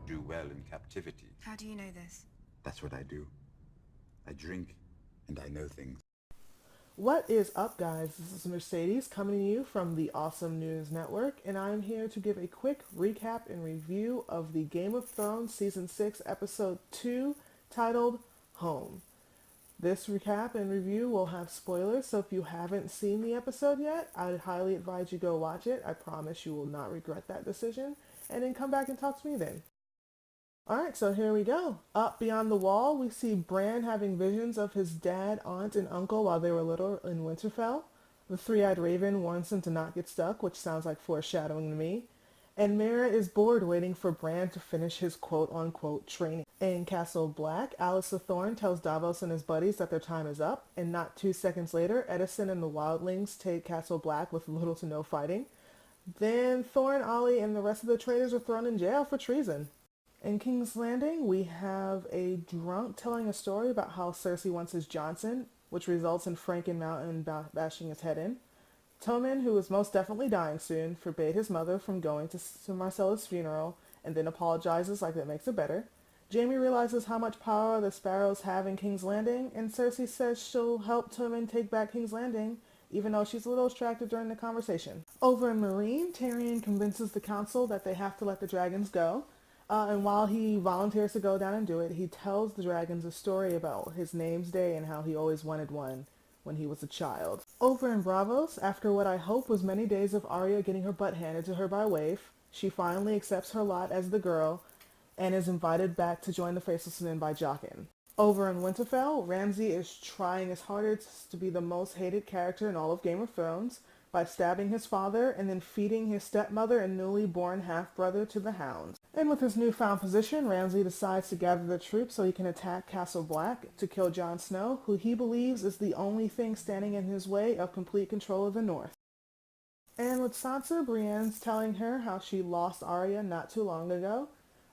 do well in captivity. How do you know this? That's what I do. I drink, and I know things. What is up, guys? This is Mercedes coming to you from the Awesome News Network, and I'm here to give a quick recap and review of the Game of Thrones Season 6, Episode 2, titled Home. This recap and review will have spoilers, so if you haven't seen the episode yet, I would highly advise you go watch it. I promise you will not regret that decision, and then come back and talk to me then. Alright, so here we go. Up beyond the wall, we see Bran having visions of his dad, aunt, and uncle while they were little in Winterfell. The three-eyed raven warns him to not get stuck, which sounds like foreshadowing to me. And Mera is bored waiting for Bran to finish his quote-unquote training. In Castle Black, Alistair Thorne tells Davos and his buddies that their time is up, and not 2 seconds later, Edison and the Wildlings take Castle Black with little to no fighting. Then Thorne, Ollie, and the rest of the traitors are thrown in jail for treason. In King's Landing, we have a drunk telling a story about how Cersei wants his Johnson, which results in Frankenmountain bashing his head in. Tommen, who is most definitely dying soon, forbade his mother from going to Marcella's funeral and then apologizes like that makes it better. Jaime realizes how much power the Sparrows have in King's Landing, and Cersei says she'll help Tommen take back King's Landing, even though she's a little distracted during the conversation. Over in Meereen, Tyrion convinces the council that they have to let the dragons go. And while he volunteers to go down and do it, he tells the dragons a story about his name's day and how he always wanted one when he was a child. Over in Bravos, after what I hope was many days of Arya getting her butt handed to her by Waif, she finally accepts her lot as the girl and is invited back to join the Faceless Men by Jaqen. Over in Winterfell, Ramsay is trying his hardest to be the most hated character in all of Game of Thrones by stabbing his father and then feeding his stepmother and newly born half-brother to the hounds. And with his newfound position, Ramsay decides to gather the troops so he can attack Castle Black to kill Jon Snow, who he believes is the only thing standing in his way of complete control of the North. And with Sansa, Brienne's telling her how she lost Arya not too long ago,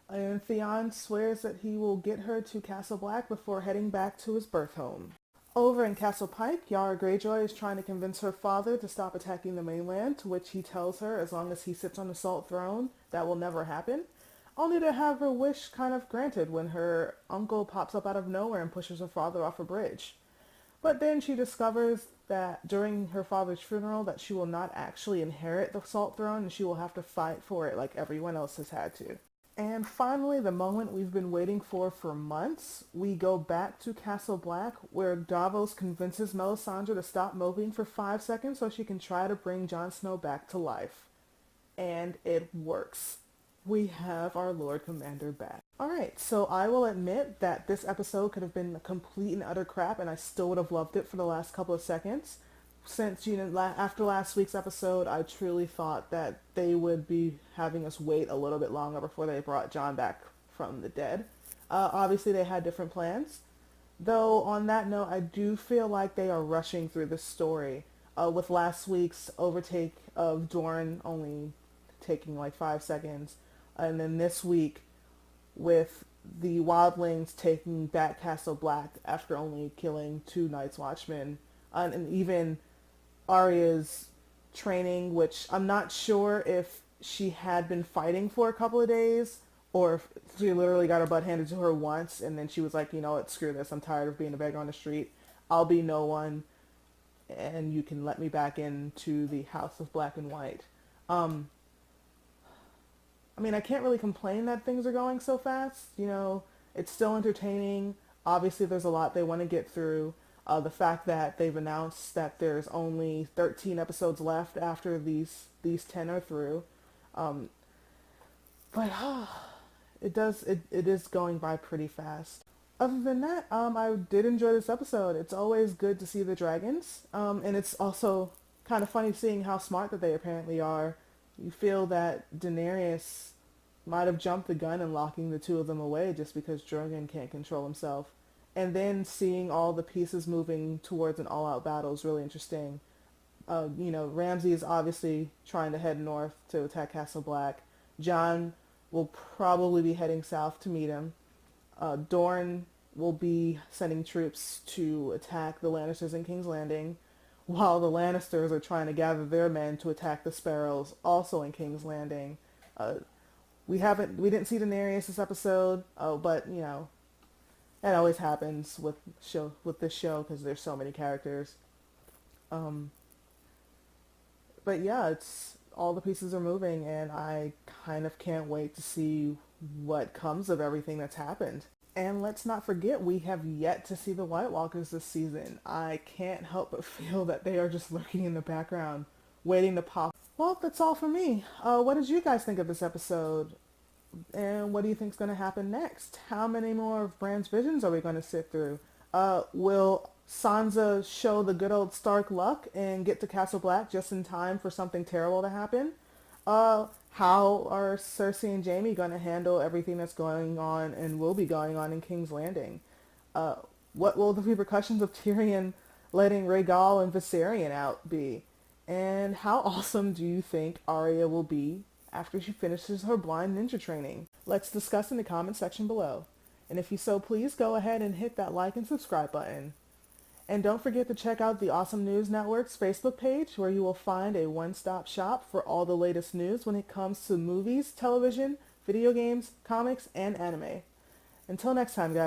and Theon swears that he will get her to Castle Black before heading back to his birth home. Over in Castle Pike, Yara Greyjoy is trying to convince her father to stop attacking the mainland, to which he tells her as long as he sits on the Salt Throne, that will never happen, only to have her wish kind of granted when her uncle pops up out of nowhere and pushes her father off a bridge. But then she discovers that during her father's funeral that she will not actually inherit the Salt Throne and she will have to fight for it like everyone else has had to. And finally, the moment we've been waiting for months, we go back to Castle Black, where Davos convinces Melisandre to stop moping for 5 seconds so she can try to bring Jon Snow back to life. And it works. We have our Lord Commander back. Alright, so I will admit that this episode could have been complete and utter crap, and I still would have loved it for the last couple of seconds. Since, after last week's episode, I truly thought that they would be having us wait a little bit longer before they brought Jon back from the dead. Obviously, they had different plans. Though, on that note, I do feel like they are rushing through the story, with last week's overtake of Dorne only taking like 5 seconds, and then this week with the Wildlings taking back Castle Black after only killing 2 Night's Watchmen, and even Arya's training, which I'm not sure if she had been fighting for a couple of days or if she literally got her butt handed to her once and then she was like, you know what, screw this, I'm tired of being a beggar on the street. I'll be no one and you can let me back into the House of Black and White. I mean, I can't really complain that things are going so fast. It's still entertaining. Obviously, there's a lot they want to get through. The fact that they've announced that there's only 13 episodes left after these 10 are through. But it is going by pretty fast. Other than that, I did enjoy this episode. It's always good to see the dragons. And it's also kind of funny seeing how smart that they apparently are. You feel that Daenerys might have jumped the gun in locking the two of them away just because Drogon can't control himself. And then seeing all the pieces moving towards an all-out battle is really interesting. Ramsay is obviously trying to head north to attack Castle Black. Jon will probably be heading south to meet him. Dorne will be sending troops to attack the Lannisters in King's Landing, while the Lannisters are trying to gather their men to attack the Sparrows, also in King's Landing. We didn't see Daenerys this episode. Oh, but you know that always happens with this show because there's so many characters. Um, but yeah, it's all the pieces are moving, and I kind of can't wait to see what comes of everything that's happened. And let's not forget, we have yet to see the White Walkers this season. I can't help but feel that they are just lurking in the background, waiting to pop. Well, that's all for me. What did you guys think of this episode? And what do you think is going to happen next? How many more of Bran's visions are we going to sit through? Will Sansa show the good old Stark luck and get to Castle Black just in time for something terrible to happen? How are Cersei and Jaime going to handle everything that's going on and will be going on in King's Landing? Uh, what will the repercussions of Tyrion letting Rhaegal and Viserion out be? And how awesome do you think Arya will be after she finishes her blind ninja training? Let's discuss in the comment section below. And if you so please, go ahead and hit that like and subscribe button. And don't forget to check out the Awesome News Network's Facebook page, where you will find a one-stop shop for all the latest news when it comes to movies, television, video games, comics, and anime. Until next time, guys.